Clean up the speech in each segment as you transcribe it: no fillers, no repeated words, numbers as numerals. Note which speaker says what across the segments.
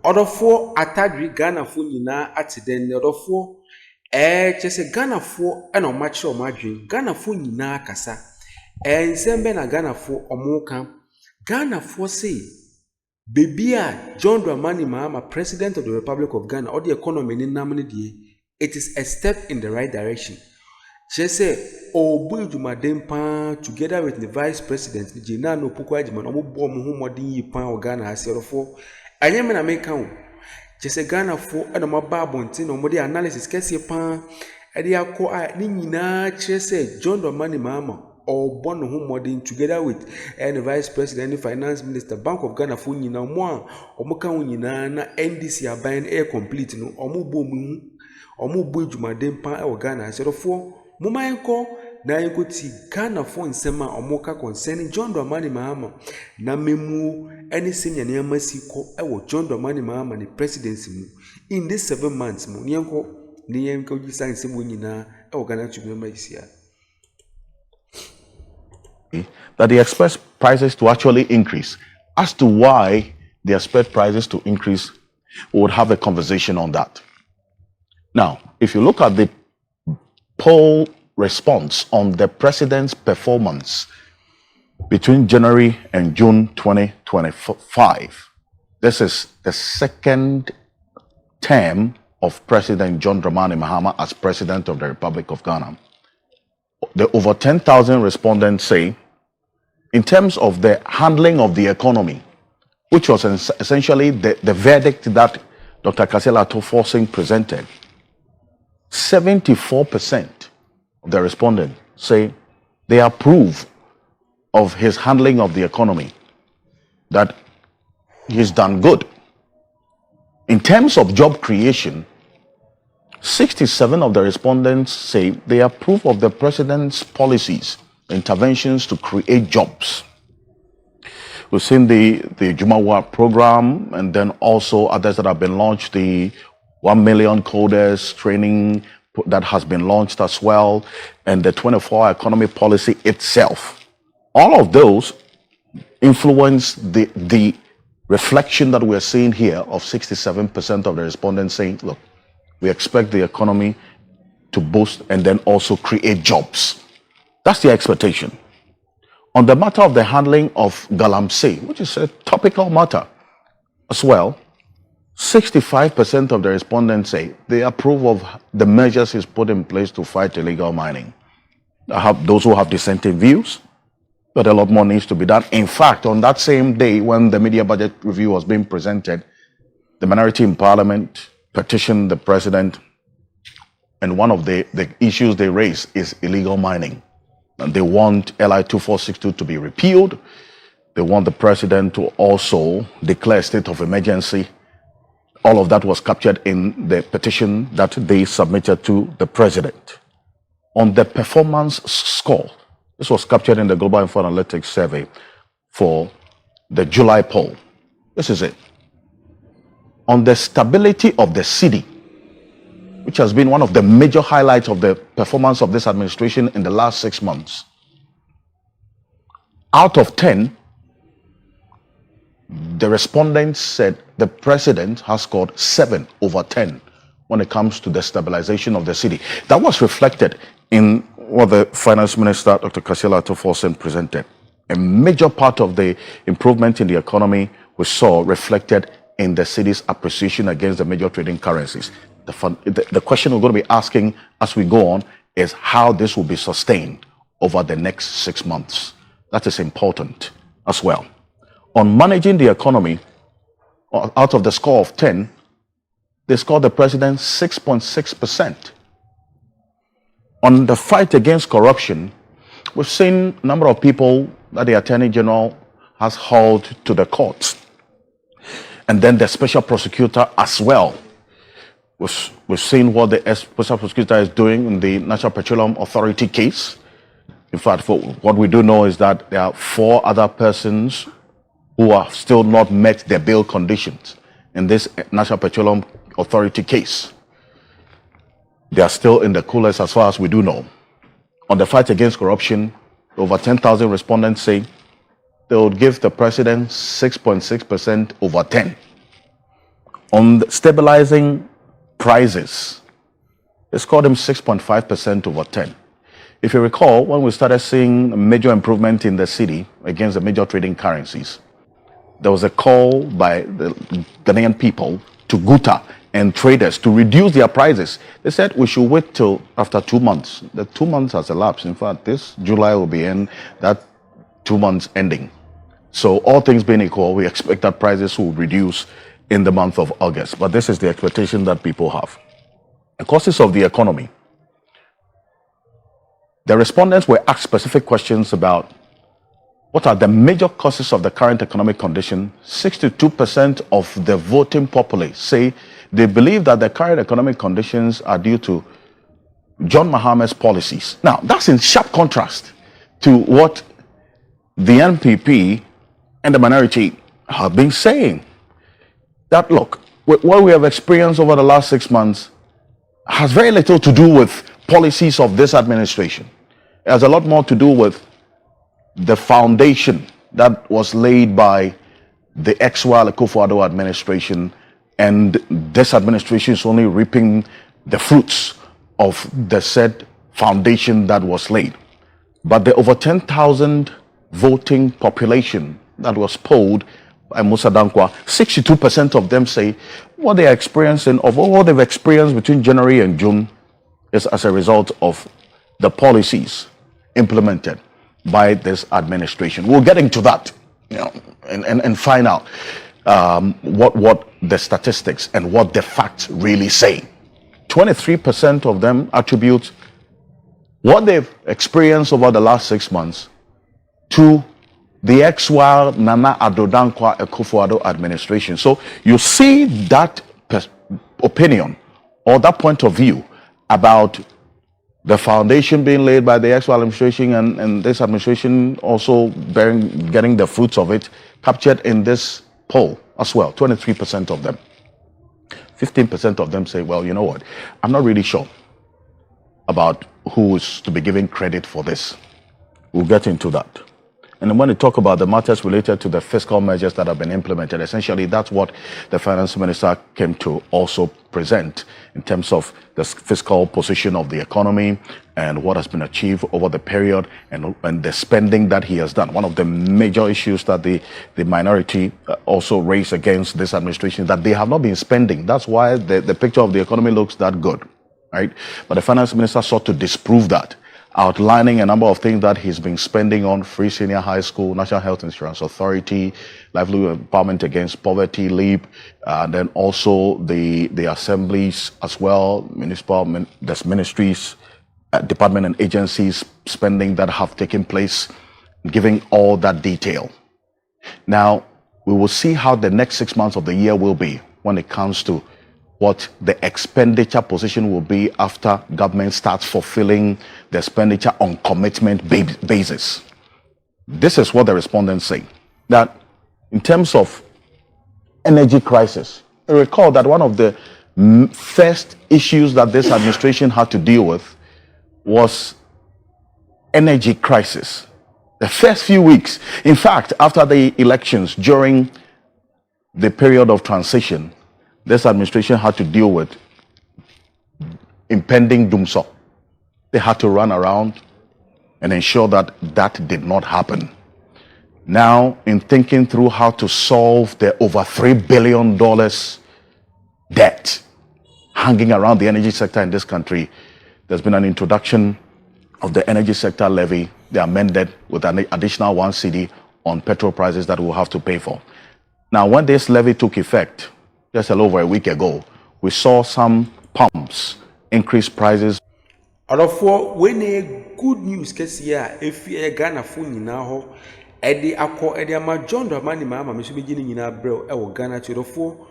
Speaker 1: Odofo atadri Ghana fo nyina atiden ne odofo chese Ghana fo na omachi omadwen Ghana fo nyina kasa nsembe na Ghana fo omuka Ghana fo say Bebia John Dramani Mahama, President of the Republic of Ghana, or the economy in Namini, it is a step in the right direction. She said, Obu Jumadempa, together with the Vice President, Jina no Pukwa Jiman, Omu Muhammadi Yipan or Ghana has said for I am an American. She said, Ghana for Adama Babontin, or Modi analysis, Kessie Pan, Adia Ko Nina, she said, John Dramani Mahama. Or born home modern together with the Vice President, the Finance Minister, Bank of Ghana for nyina mo omuka nyina na NDC aban air complete no omubo dwumaden pan e Ghana se rofo mumanko na yekoti Ghana for nsema omuka concerning John Dramani Mahama na memu any senior ne amasiko e John Dramani Mahama ni presidency mu in this 7 months mu yenko gisa nsemo nyina e Ghanatube member isia
Speaker 2: that they expect prices to actually increase. As to why they expect prices to increase, we would have a conversation on that. Now, if you look at the poll response on the president's performance between January and June 2025, this is the second term of President John Dramani Mahama as President of the Republic of Ghana. The over 10,000 respondents say, in terms of the handling of the economy, which was essentially the verdict that Dr. Kasela Toforsin presented, 74% of the respondents say they approve of his handling of the economy, that he's done good. In terms of job creation, 67 of the respondents say they approve of the president's policies, interventions to create jobs. We've seen the Jumawa program and then also others that have been launched, the 1 million coders training that has been launched as well, and the 24-hour economy policy itself. All of those influence the reflection that we're seeing here of 67% of the respondents saying, look, we expect the economy to boost and then also create jobs. That's the expectation. On the matter of the handling of Galamsey, which is a topical matter as well, 65% of the respondents say they approve of the measures he's put in place to fight illegal mining. I have those who have dissenting views, but a lot more needs to be done. In fact, on that same day when the media budget review was being presented, the minority in parliament petitioned the president, and one of the issues they raise is illegal mining. And they want LI 2462 to be repealed. They want the president to also declare a state of emergency. All of that was captured in the petition that they submitted to the president. On the performance score, this was captured in the Global Info Analytics survey for the July poll. This is it. On the stability of the city, which has been one of the major highlights of the performance of this administration in the last 6 months. Out of 10, the respondents said the president has scored 7 over 10 when it comes to the stabilization of the city. That was reflected in what the Finance Minister, Dr. Kasela Toforsin, presented. A major part of the improvement in the economy we saw reflected in the city's appreciation against the major trading currencies. The question we're going to be asking as we go on is how this will be sustained over the next 6 months. That is important as well. On managing the economy, out of the score of 10, they scored the president 6.6%. On the fight against corruption, we've seen a number of people that the Attorney General has hauled to the courts. And then the special prosecutor as well. We've seen what the special prosecutor is doing in the National Petroleum Authority case. In fact, what we do know is that there are 4 other persons who have still not met their bail conditions in this National Petroleum Authority case. They are still in the coolest as far as we do know. On the fight against corruption, over 10,000 respondents say they would give the president 6.6% over 10. on stabilizing prices. They scored him 6.5% over 10. If you recall, when we started seeing a major improvement in the city against the major trading currencies, there was a call by the Ghanaian people to Guta and traders to reduce their prices. They said we should wait till after 2 months. The 2 months has elapsed. In fact, this July will be in that 2 months ending. So all things being equal, we expect that prices will reduce in the month of August. But this is the expectation that people have. The causes of the economy. The respondents were asked specific questions about what are the major causes of the current economic condition. 62% of the voting populace say they believe that the current economic conditions are due to John Mahama's policies. Now, that's in sharp contrast to what the NPP and the minority have been saying. That, look, what we have experienced over the last 6 months has very little to do with policies of this administration. It has a lot more to do with the foundation that was laid by the ex-Wale Akufo-Addo administration, and this administration is only reaping the fruits of the said foundation that was laid. But the over 10,000 voting population that was polled by Musa Dankwa, 62% of them say what they are experiencing, of what they've experienced between January and June, is as a result of the policies implemented by this administration. We'll get into that, and find out what the statistics and what the facts really say. 23% of them attribute what they've experienced over the last 6 months to the ex-Wale Nana Addo Dankwa Akufo-Addo administration. So you see that opinion or that point of view about the foundation being laid by the ex-Wale administration and this administration also getting the fruits of it captured in this poll as well. 23% of them. 15% of them say, well, you know what, I'm not really sure about who is to be given credit for this. We'll get into that. And then when we talk about the matters related to the fiscal measures that have been implemented, essentially that's what the finance minister came to also present in terms of the fiscal position of the economy and what has been achieved over the period and the spending that he has done. One of the major issues that the minority also raised against this administration is that they have not been spending. That's why the picture of the economy looks that good, right? But the finance minister sought to disprove that, outlining a number of things that he's been spending on: free senior high school, National Health Insurance Authority, livelihood empowerment against poverty, LEAP, and then also the assemblies as well, there's ministries, department and agencies spending that have taken place, giving all that detail. Now, we will see how the next 6 months of the year will be when it comes to what the expenditure position will be after government starts fulfilling the expenditure on commitment basis. This is what the respondents say, that in terms of energy crisis, recall that one of the first issues that this administration had to deal with was energy crisis. The first few weeks, in fact, after the elections, during the period of transition, this administration had to deal with impending doomsday. They had to run around and ensure that that did not happen. Now, in thinking through how to solve the over $3 billion debt hanging around the energy sector in this country, there's been an introduction of the energy sector levy. They amended with an additional 1 cedi on petrol prices that we'll have to pay for. Now, when this levy took effect, just a little over a week ago, we saw some pumps increase prices.
Speaker 1: Orofo, when a good news kesia, if you Ghana phone now, Eddie Akko, Eddie Ama John Dramani Mahama, Miss beginning in our bro, Ghana to the 4.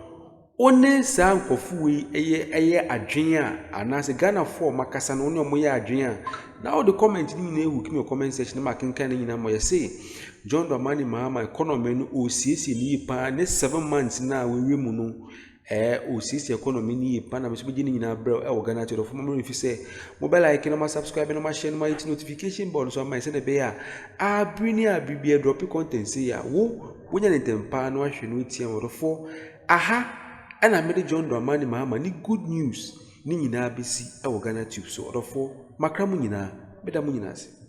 Speaker 1: One sound for Fui, a Adrian, and as a Ghana 4, Macasan, only Moya Adrian. Now the comment in the comment section, marking can in Amoya say, John Dramani Mahama, economy, OCC, Nipa, next 7 months now, we remuno. OCC economy ni pana Miss beginning in our bro, Ghana to the former. If you say, mobile icon, my subscribe and my share my notification board, so I might send a bear. Bring a BB drop content, say, wo, when you're in temper, no, I should know it's 4. Aha! ɛna mede John Dramani Mahama ni good news ni nyinaa bɛsi ɛwɔ Ghanatube so ɔdɔfoɔ makra mu nyinaa meda mu nyinaa ase.